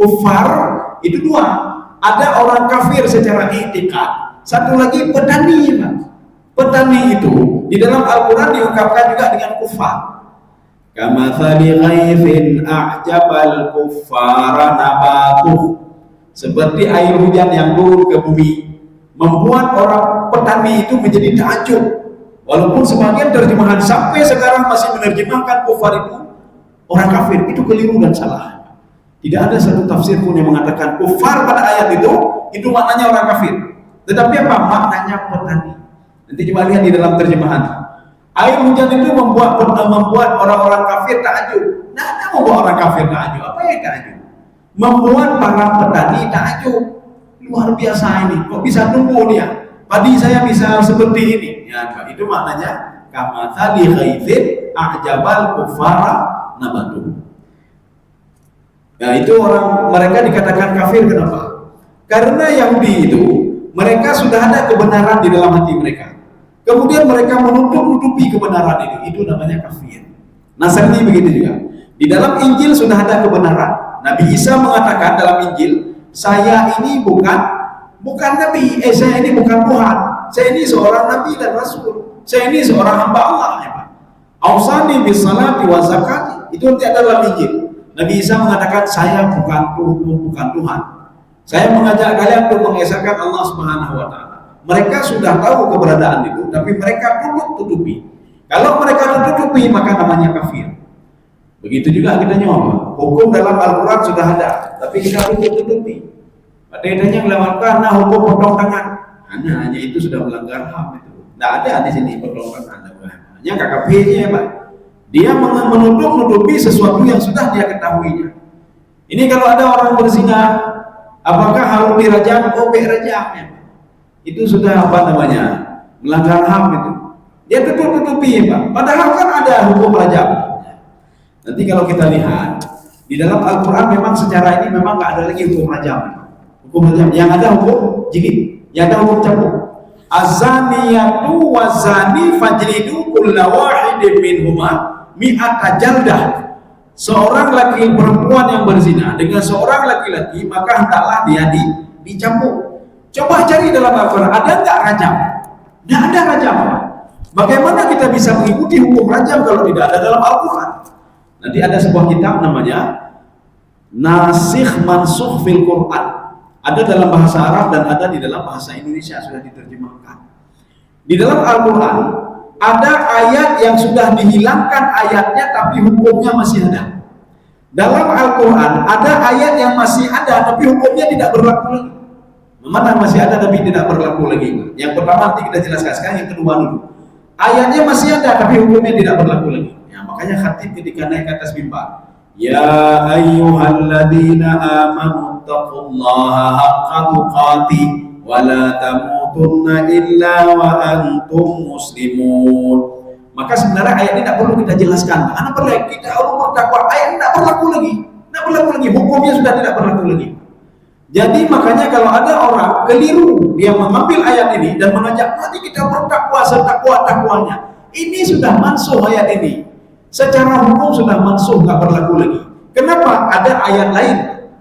kufar itu 2. Ada orang kafir secara i'tiqad, satu lagi petani. Petani itu di dalam Al-Quran diungkapkan juga dengan kufar. Kamathali ghaithin a'jabal kuffara nabatuh. Seperti air hujan yang turun ke bumi membuat orang petani itu menjadi takjub. Walaupun sebagian terjemahan sampai sekarang masih menerjemahkan kufar itu orang kafir, itu keliru dan salah. Tidak ada satu tafsir pun yang mengatakan kufar pada ayat itu maknanya orang kafir. Tetapi apa? Maknanya petani. Nanti coba lihat di dalam terjemahan. Air hujan itu membuat orang-orang kafir takjub. Nah, ada membuat orang kafir takjub. Apa yang takjub? Membuat para petani takjub. Luar biasa ini. Kok bisa tumbuh dia? Padi saya bisa seperti ini. Ya, itu maknanya kamathali ghaithin a'jabal kuffara nabatuh. Nah, itu mereka dikatakan kafir kenapa? Karena Yahudi itu mereka sudah ada kebenaran di dalam hati mereka. Kemudian mereka menutupi kebenaran itu namanya kafir. Nasrani begitu juga. Di dalam Injil sudah ada kebenaran. Nabi Isa mengatakan dalam Injil, saya ini bukan nabi, saya ini bukan Tuhan. Saya ini seorang nabi dan rasul. Saya ini seorang hamba Allah ya Pak. Ausani bis salati wa zakati. Itu nanti ada dalam Injil. Nabi Isa mengatakan saya bukan Tuhan. Saya mengajak kalian untuk mengesahkan Allah Subhanahu wa taala. Mereka sudah tahu keberadaan itu, tapi mereka tutupi. Kalau mereka tutupi, maka namanya kafir. Begitu juga kita nyoba. Hukum dalam Al-Quran sudah ada, tapi kita tutupi. Ada yang melakukan hukum potong tangan. Hanya itu sudah melanggar HAM itu. Tidak ada di sini perlombaan agama. Hanya KKP-nya Pak. Dia menutupi sesuatu yang sudah dia ketahuinya. Ini kalau ada orang berzina, apakah harus dirajam? Oh, rajam ya. Itu sudah apa namanya? Melanggar HAM itu. Dia tutupi Pak. Padahal kan ada hukum rajam. Nanti kalau kita lihat di dalam Al-Quran memang secara ini memang nggak ada lagi hukum rajam. Hukum rajam yang ada hukum jilid, yang ada hukum cambuk. Azaniyatu wazani fajlidu kulla wahidin minhuma mi'ata jaldah. Seorang laki perempuan yang berzina dengan seorang laki-laki maka hendaklah dia dicambuk. Coba cari dalam Al-Quran ada nggak rajam? Nggak ada rajam. Bagaimana kita bisa mengikuti hukum rajam kalau tidak ada dalam Al-Quran? Nanti ada sebuah kitab namanya Nasikh Mansukh fil Quran. Ada dalam bahasa Arab dan ada di dalam bahasa Indonesia, sudah diterjemahkan. Di dalam Al-Quran ada ayat yang sudah dihilangkan ayatnya tapi hukumnya masih ada. Dalam Al-Quran ada ayat yang masih ada tapi hukumnya tidak berlaku lagi. Mana masih ada tapi tidak berlaku lagi? Yang pertama nanti kita jelaskan, sekarang yang kedua dulu. Ayatnya masih ada tapi hukumnya tidak berlaku lagi. Ya, makanya khatib ketika naik ke atas mimbar, ya ayyuhalladzina amanu taqullaha haqqa tuqatih wa la tamutunna illa wa antum muslimun. Maka sebenarnya ayat ini tidak perlu kita jelaskan. Karena perlu kita harus bertakwa. Ayat ini tidak berlaku lagi. Tidak berlaku lagi. Hukumnya sudah tidak berlaku lagi. Jadi makanya kalau ada orang keliru dia mengambil ayat ini dan mengajak nanti kita bertakwa setakwa-takwanya, ini sudah mansuh ayat ini. Secara hukum sudah mansuh, nggak berlaku lagi. Kenapa? Ada ayat lain.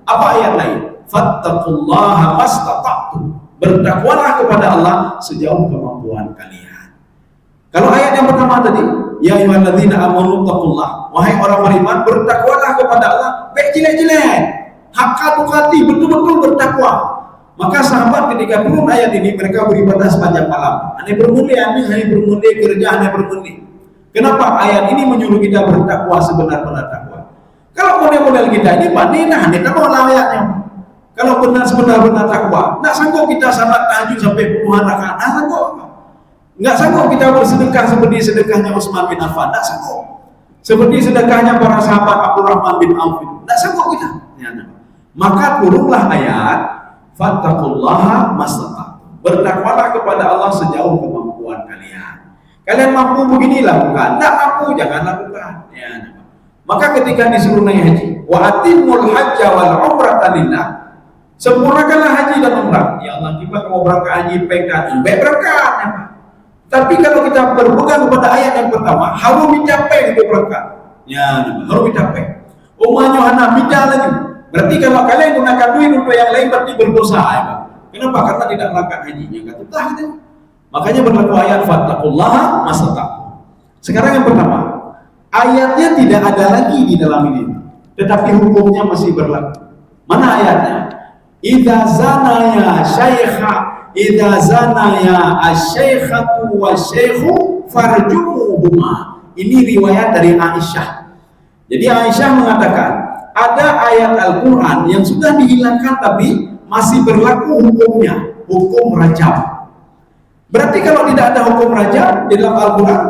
Apa ayat lain? Fattaqullaha mastata'tum. Bertakwalah kepada Allah sejauh kemampuan kalian. Kalau ayat yang pertama tadi, ya ayyuhalladzina amanu taqullah, wahai orang beriman, bertakwalah kepada Allah, baik jelek-jelek, haqqa tuqati, betul-betul bertakwa. Maka sahabat ketika turun ayat ini mereka beribadah sepanjang malam. Hanya bermundi, kerja hanya bermundi. Kenapa ayat ini menyuruh kita bertakwa sebenar-benar takwa? Kalau model-model kita ini bandinah, kita mau ayatnya. Kalau benar sebenar-benar takwa, nggak sanggup kita salat tahajud sampai puluhan rakaat, nggak sanggup. Nggak sanggup kita bersedekah seperti sedekahnya Utsman bin Affan, nggak sanggup. Seperti sedekahnya para sahabat Abdurrahman bin Auf, nggak sanggup kita. Maka turunlah ayat, fattaqullaha mastata'tum. Bertakwalah kepada Allah sejauh kemampuan kalian. Kalian mampu begini lakukan, tidak mampu jangan lakukan. Ya. Maka ketika disuruh naik haji, wa atimul hajja wal umrata lillah, sempurnakanlah haji dan umrah. Ya Allah, kita mau berangkat haji pengkan, berangkat. Ya. Tapi kalau kita berpegang kepada ayat yang pertama, harus mencapai untuk berangkat. Ya, harus mencapai. Umma Yohana bicara lagi. Berarti kalau kalian gunakan duit untuk yang lain berarti berdosa. Ya. Kenapa? Karena tidak berangkat hajinya. Kata gitu. Makanya berlaku ayat fattaqullaha mastata'tum. Sekarang yang pertama, ayatnya tidak ada lagi di dalam ini, tetapi hukumnya masih berlaku. Mana ayatnya? Idza zanaya syaikha, idza zanaya asy-syaikhatu wasy-syaikhu farjumuhuma. Ini riwayat dari Aisyah. Jadi Aisyah mengatakan, ada ayat Al-Qur'an yang sudah dihilangkan tapi masih berlaku hukumnya, hukum rajam. Berarti kalau tidak ada hukum rajam di dalam Al-Quran,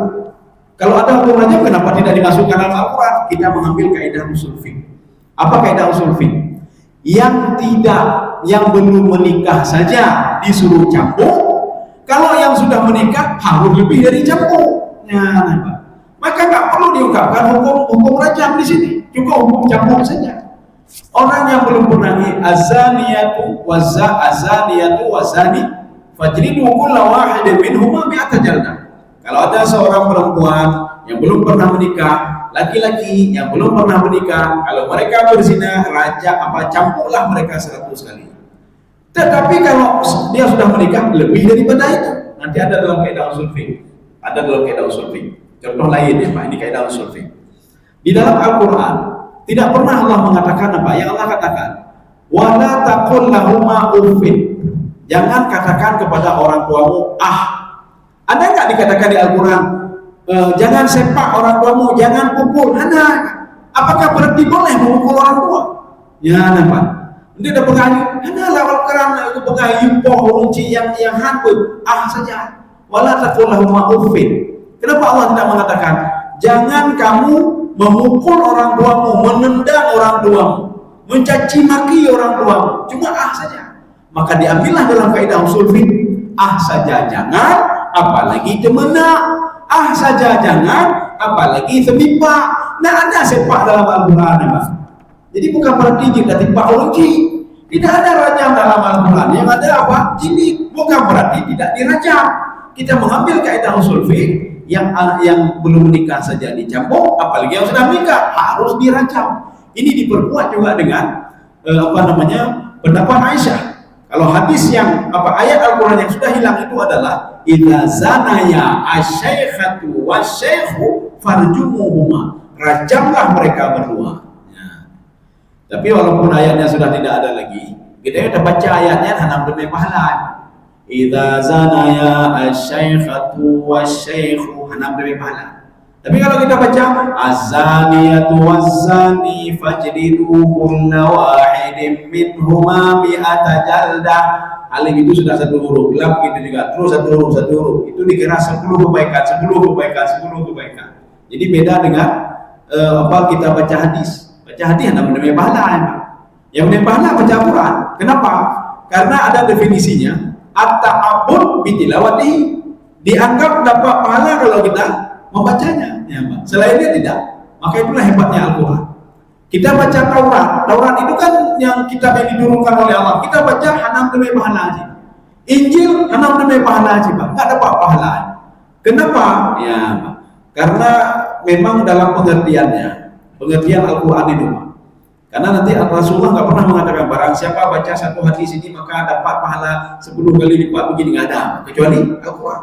kalau ada hukum rajam kenapa tidak dimasukkan dalam Al-Quran? Kita mengambil kaidah usul fiqh. Apa kaidah usul fiqh? Yang belum menikah saja disuruh cambuk, kalau yang sudah menikah harus lebih dari cambuk. Nah, maka nggak perlu diungkapkan hukum rajam di sini, cukup hukum cambuk saja. Orang yang belum pernah azaniyatu wazani fajridu kulla wahidin minhuma mi'ata jaldah. Kalau ada seorang perempuan yang belum pernah menikah, laki-laki yang belum pernah menikah, kalau mereka berzina, campurlah mereka 100 kali. Tetapi kalau dia sudah menikah, lebih daripada itu. Nanti ada dalam kaidah usul fiqh. Ada dalam kaidah usul fiqh. Contoh lain ya Pak, ini kaidah usul fiqh. Di dalam Al-Quran tidak pernah Allah mengatakan apa? Yang Allah katakan, wala taqul lahuma uffin. Jangan katakan kepada orang tuamu Ada nggak dikatakan di Al-Quran jangan sepak orang tuamu, jangan pukul? Ada. Apakah berarti boleh memukul orang tua? Ya, nampak. Dia ada pengayu, ada lah Al-Quran itu pengayu, pohon runci yang hantu saja. wala taqul lahuma uffin. Kenapa Allah tidak mengatakan jangan kamu memukul orang tuamu, menendang orang tuamu, mencaci maki orang tuamu, cuma saja. Maka diambillah dalam kaidah usul fiqh, saja jangan, apalagi temena, saja jangan, apalagi semipak. Nah, ada sepak dalam Al-Quran, Mas. Jadi bukan berarti kita timpa orang jin. Tidak ada rajam dalam Al-Quran. Yang ada apa? Jilid. Bukan berarti tidak dirajam. Kita mengambil kaidah usul fiqh yang belum menikah saja dicambuk, apalagi yang sudah menikah harus dirajam. Ini diperkuat juga dengan pendapat Aisyah. Kalau hadis yang ayat Al-Quran yang sudah hilang itu adalah idza zanaya asy-syaikhatu wasy-syaikhu farjumuhuma, rajamlah mereka berdua. Tapi walaupun ayatnya sudah tidak ada lagi, kita sudah baca ayatnya hanam demi pahala. Idza zanaya asy-syaikhatu wasy-syaikhu, hanam demi pahala. Tapi kalau kita baca az-zaniyatu waz-zani fajlidu kulla wahidin minhuma mi'ata jaldah. Alif itu sudah satu huruf, lam gitu juga, terus satu huruf. Itu dikira 10 kebaikan. Jadi beda dengan kita baca hadis. Baca hadis anda menemui pahala. Yang menemui pahala baca Al-Quran. Kenapa? Karena ada definisinya. At-ta'abbud bitilawati, dianggap dapat pahala kalau kita membacanya. Ya, selain dia tidak. Maka itulah hebatnya Al-Quran. Kita baca Taurat itu kan yang kitab yang diturunkan oleh Allah. Kita baca hanam demi pahala aja. Injil hanam demi pahala aja, Pak. Enggak dapat pahala. Kenapa? Ya, Pak. Karena memang dalam pengertian Al-Quran itu, Pak. Karena nanti Rasulullah nggak pernah mengatakan barang siapa baca satu hadis ini maka dapat pahala 10 kali lipat, begini, nggak ada, kecuali Al-Quran.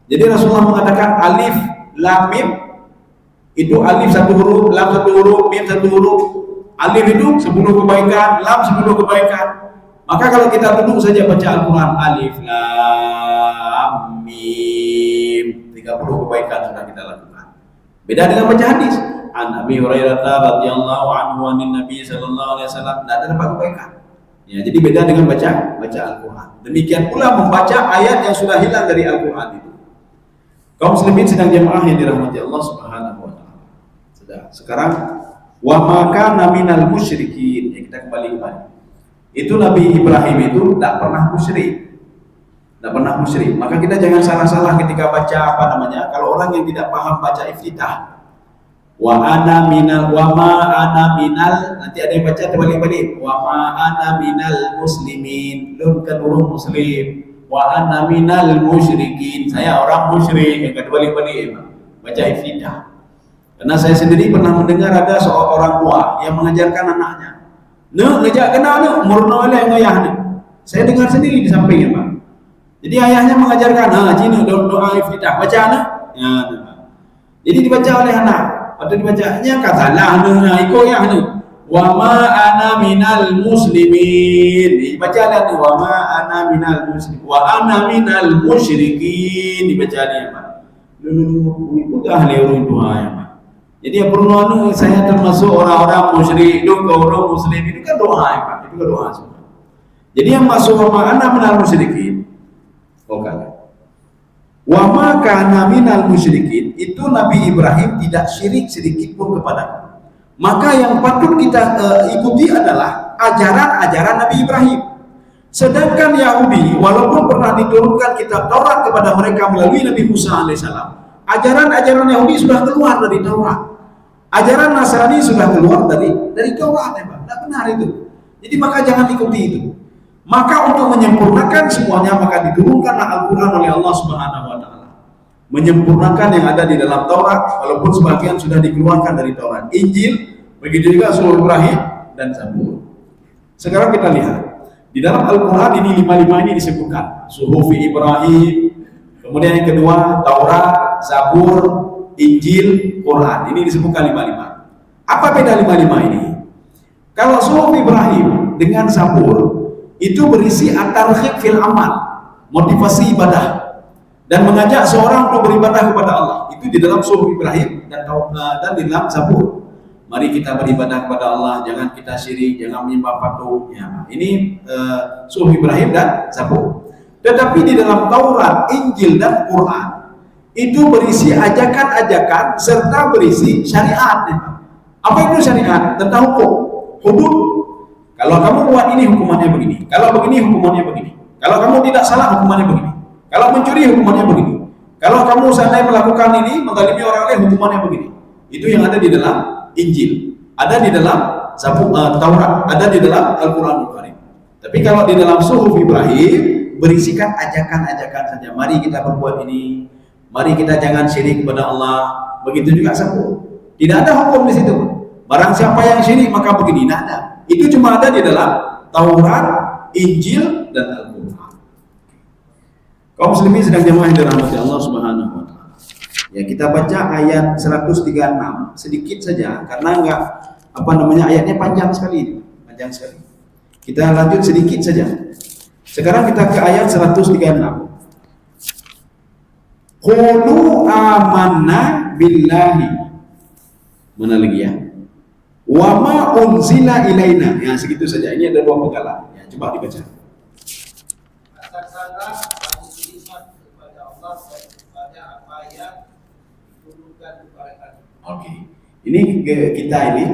Jadi Rasulullah mengatakan alif lam mim, itu alif satu huruf, lam satu huruf, mim satu huruf. Alif itu 10 kebaikan, lam 10 kebaikan. Maka kalau kita duduk saja baca Al-Quran, alif lam mim, 30 kebaikan sudah kita lakukan. Beda dengan baca hadis. An Abi Hurairah radhiyallahu anhu anin Nabi sallallahu alaihi wasallam, tidak ada dapat kebaikan. Ya, jadi beda dengan baca Al-Quran. Demikian pula membaca ayat yang sudah hilang dari Al-Quran itu. Kaum muslimin sedang jemaah yang dirahmati Allah Subhanahu wa taala. Sekarang wa maka minal musyrikin, ya, kita kembali. Itu Nabi Ibrahim itu tidak pernah musyrik. Maka kita jangan salah-salah ketika baca kalau orang yang tidak paham baca iftitah. Wa ma ana minal, nanti ada yang baca terbalik-balik. Wa ma ana minal muslimin, lun kan orang muslim. Wa ana minal musyrikin, saya orang musyrik, yang terbalik-balik baca iftitah. Karena saya sendiri pernah mendengar ada seorang tua yang mengajarkan anaknya, ngejak kenal murno oleh ayahnya. Saya dengar sendiri di sampingnya, Pak. Jadi ayahnya mengajarkan, cina doa iftitah, baca ya. Jadi dibaca oleh anak. Atau dibacanya katalah ikut ya wa ma ana minal muslimin, dibaca ada wa ma ana minal muslimin wa ana minal musyrikin, dibaca dia, Pak. Itu ahli urut doa ya, Pak. Jadi yang perlu saya termasuk orang-orang musyrik, orang muslim itu kan doa ya, Pak. Itu kan doa semua. Jadi yang masuk wa ma ana minal musyrikin, wa ma kana minal musyrikin, itu Nabi Ibrahim tidak syirik sedikit pun kepada. Maka yang patut kita ikuti adalah ajaran-ajaran Nabi Ibrahim. Sedangkan Yahudi, walaupun pernah diturunkan kitab Taurat kepada mereka melalui Nabi Musa alaihissalam, ajaran-ajaran Yahudi sudah keluar dari Taurat. Ajaran Nasrani sudah keluar dari Taurat, ya, Pak. Tidak benar itu. Jadi maka jangan ikuti itu. Maka untuk menyempurnakan semuanya, maka diturunkanlah Al-Quran oleh Allah Subhanahu wa taala. Menyempurnakan yang ada di dalam Taurat, walaupun sebagian sudah dikeluarkan dari Taurat. Injil, begitu juga Suhuf Ibrahim dan Zabur. Sekarang kita lihat di dalam Al-Quran ini 55 ini disebutkan. Suhuf Ibrahim, kemudian yang kedua Taurat, Zabur, Injil, Quran. Ini disebutkan 55. Apa beda 55 ini? Kalau Suhuf Ibrahim dengan Zabur itu berisi at-targhib fil amal, motivasi ibadah dan mengajak seorang untuk beribadah kepada Allah. Itu di dalam Suhuf Ibrahim dan di dalam Zabur. Mari kita beribadah kepada Allah, jangan kita syirik, jangan menyembah patung. Ya, ini Suhuf Ibrahim dan Zabur. Tetapi di dalam Taurat, Injil, dan Quran itu berisi ajakan-ajakan serta berisi syariat. Apa itu syariat? Tentang hukum, hudud. Kalau kamu buat ini hukumannya begini. Kalau begini hukumannya begini. Kalau kamu tidak salah hukumannya begini. Kalau mencuri hukumannya begini. Kalau kamu seandainya melakukan ini, menzalimi orang lain hukumannya begini. Itu yang ada di dalam Injil, ada di dalam Taurat, ada di dalam Al-Quranul Karim. Tapi kalau di dalam Suhuf Ibrahim berisikan ajakan-ajakan saja. Mari kita berbuat ini, mari kita jangan syirik kepada Allah. Begitu juga sabur. Tidak ada hukum di situ. Barang siapa yang syirik maka begini, tidak ada. Itu cuma ada di dalam Taurat, Injil, dan Al-Quran. Kaum muslimin sedang jamaah yang dirahmati Allah Subhanahu wa taala. Ya, kita baca ayat 136 sedikit saja karena ayatnya panjang sekali. Kita lanjut sedikit saja. Sekarang kita ke ayat 136. Qulu amanna billahi. Mana lagi ya? Wa ma unzila ilaina. Ya, segitu saja. Ini ada 2 penggalan. Ya, coba dibaca. Katakanlah kami beriman kepada Allah dan kepada apa yang diturunkan kepada kami. Oke. Ini kita ini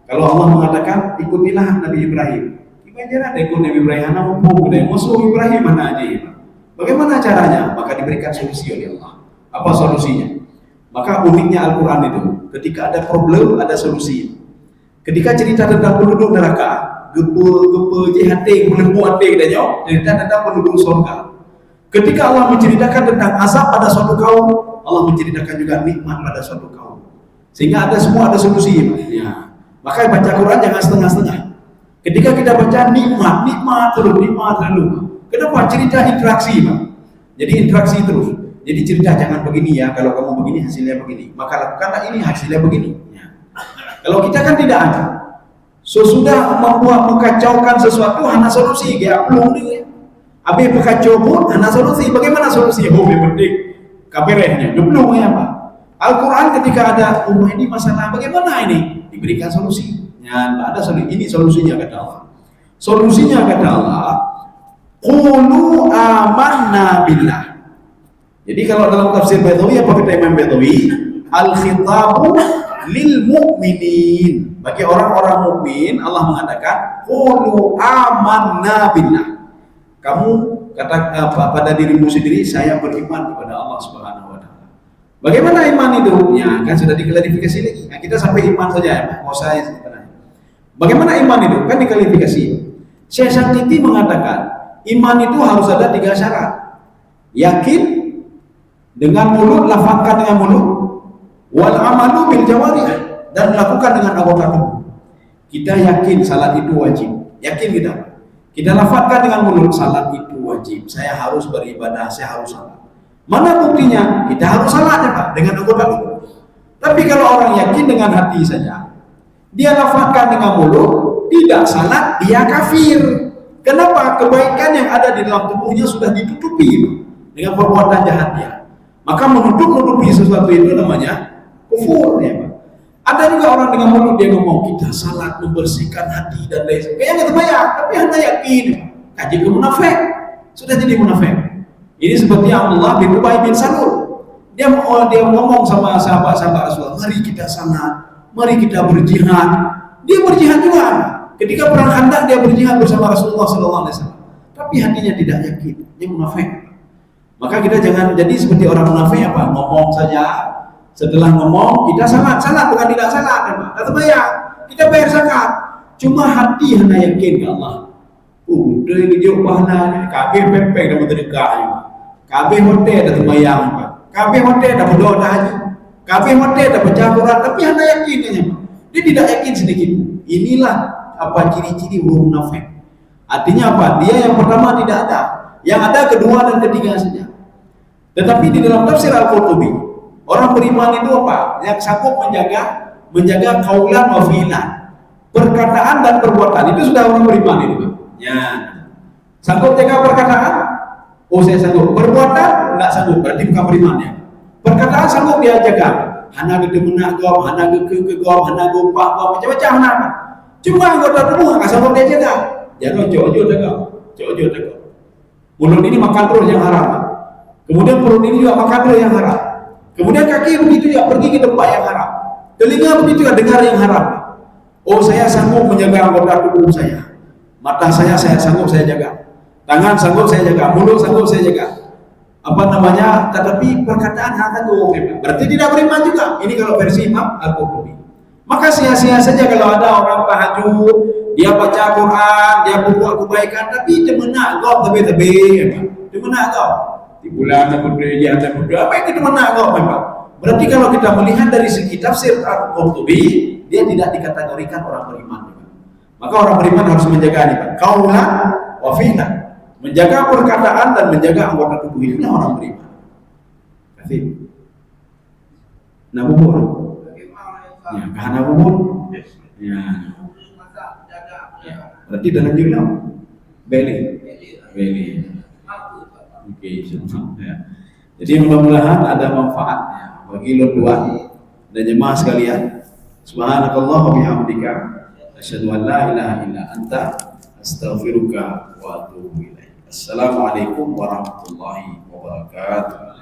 kalau Allah mengatakan ikutilah Nabi Ibrahim. Gimana ada ikut Nabi Ibrahim? Anak mumpung gede musuh Ibrahim mana aja ya. Bagaimana caranya? Maka diberikan solusi oleh Allah. Apa solusinya? Maka uniknya Al-Quran itu, ketika ada problem ada solusi. Ketika cerita tentang penduduk neraka, gepe jihate buat dan cerita tentang penduduk surga. Ketika Allah menceritakan tentang azab pada suatu kaum, Allah menceritakan juga nikmat pada suatu kaum. Sehingga ada solusi. Ya. Maka baca Quran jangan setengah-setengah. Ketika kita baca nikmat terus. Kenapa? Cerita interaksi, Pak. Jadi interaksi terus. Jadi cerita jangan begini ya, kalau kamu begini hasilnya begini. Maka lakukanlah ini hasilnya begini. Ya. Kalau kita kan tidak ada. Sesudah mengkacaukan sesuatu, hanya solusi. Kayak pelung ni. Habis berkacau pun, hanya solusi. Bagaimana solusi? Oh, yang penting. Kaperehnya. Belum ya, Pak. Al-Quran ketika ada ini masalah, bagaimana ini? Diberikan solusi. Ya, ada solusi. Ini solusinya kata Allah. Solusinya kata Allah, qulu amanna billah. Jadi kalau dalam tafsir Baidawi apa kata Imam Baidawi? Al-khitabu lil mu'minin. Bagi orang-orang mukmin Allah mengatakan qulu amanna billah. Kamu kata pada dirimu sendiri, saya beriman kepada Allah Subhanahu wa taala. Bagaimana iman itu? Ya, kan sudah diklarifikasi lagi. Nah, kita sampai iman saja ya, mau saya sebenarnya. Bagaimana iman itu? Kan diklarifikasi. Syekh Syankiti mengatakan iman itu harus ada 3 syarat. Yakin dengan mulut, lafazkan dengan mulut, wal amalu bil jawarih, dan lakukan dengan anggota tubuh. Kita yakin salat itu wajib. Yakin kita. Kita lafazkan dengan mulut, salat itu wajib. Saya harus beribadah, saya harus salat. Mana buktinya? Kita harus salat ya Pak, dengan anggota tubuh. Tapi kalau orang yakin dengan hati saja, dia lafazkan dengan mulut, tidak salat, dia kafir. Kenapa? Kebaikan yang ada di dalam tubuhnya sudah ditutupi dengan perbuatan jahatnya. Maka menutupi sesuatu itu namanya kufur ya Pak. Ada juga orang dengan mulut dia ngomong kita salat membersihkan hati dan lain sebagainya, nggak terbayar, tapi hanya yakin. Kaji ke munafik, sudah jadi munafik. Ini seperti Abdullah bin Ubay bin Salul. Dia ngomong sama sahabat-sahabat Rasulullah, mari kita salat, mari kita berjihad. Dia berjihad juga. Ketika perang Khandaq dia berjihad bersama Rasulullah SAW. Tapi hatinya tidak yakin, dia munafik. Maka kita jangan jadi seperti orang munafik apa? Ngomong saja. Setelah ngomong kita salat bukan tidak salat, Pak. Kata bayar. Kita bayar zakat. Cuma hati hanya yakin ke Allah. Udah ini dia bahana kabeh pempek dah bersedekah. Kabeh hotel dah sembahyang, Pak. Kabeh hotel dah berdoa dah haji. Kabeh hotel dah baca Quran, tapi hanya yakin aja, Pak. Dia tidak yakin sedikit. Inilah apa ciri-ciri orang munafik. Artinya apa? Dia yang pertama tidak ada. Yang ada kedua dan ketiga saja. Tetapi di dalam tafsir Al-Qurtubi, orang beriman itu apa? Yang sanggup menjaga kaulan wa fi'lan. Perkataan dan perbuatan itu sudah orang beriman itu. Ya. Sanggup jaga perkataan? Oh, saya sanggup. Perbuatan enggak sanggup, berarti bukan beriman ya. Perkataan sanggup dia jaga. Hana gede menagom, hana gegom, hana gompak, macam-macam hana. Cuma anggota tubuh enggak sanggup dia jaga. Jangan jojo jaga. Mulut ini makan terus yang haram. Kemudian perut ini juga makan terus yang haram. Kemudian kaki begitu ya pergi ke tempat yang haram. Telinga begitu ya dengar yang haram. Oh, saya sanggup menjaga anggota tubuh saya. Mata saya sanggup saya jaga. Tangan sanggup saya jaga. Mulut sanggup saya jaga. Apa namanya? Tetapi perkataan hati itu berarti tidak beriman juga. Ini kalau versi Imam Al-Qurtubi. Maka sia-sia saja kalau ada orang tahajud, dia baca Quran, dia berbuat kebaikan, tapi temenak kau tebe-tebe, temenak kau. Di bulan apa dia ada berdoa, apa itu temenak kau memang. Berarti kalau kita melihat dari segi tafsir Al-Qurtubi, dia tidak dikategorikan orang beriman juga. Maka orang beriman harus menjaga ini, kaulan wa fi'lan. Menjaga perkataan dan menjaga anggota tubuh ini orang beriman. Kasih. Nah, bubur. Ya, karena bubur. Ya. Berarti dalam juga beli. Oke, ya. Jadi mudah-mudahan ada manfaatnya bagi luar dan jemaah sekalian. Subhanakallah wa bihamdika asyhadu an la ilaha illa anta astaghfiruka wa atubu ilaik. Assalamualaikum warahmatullahi wabarakatuh.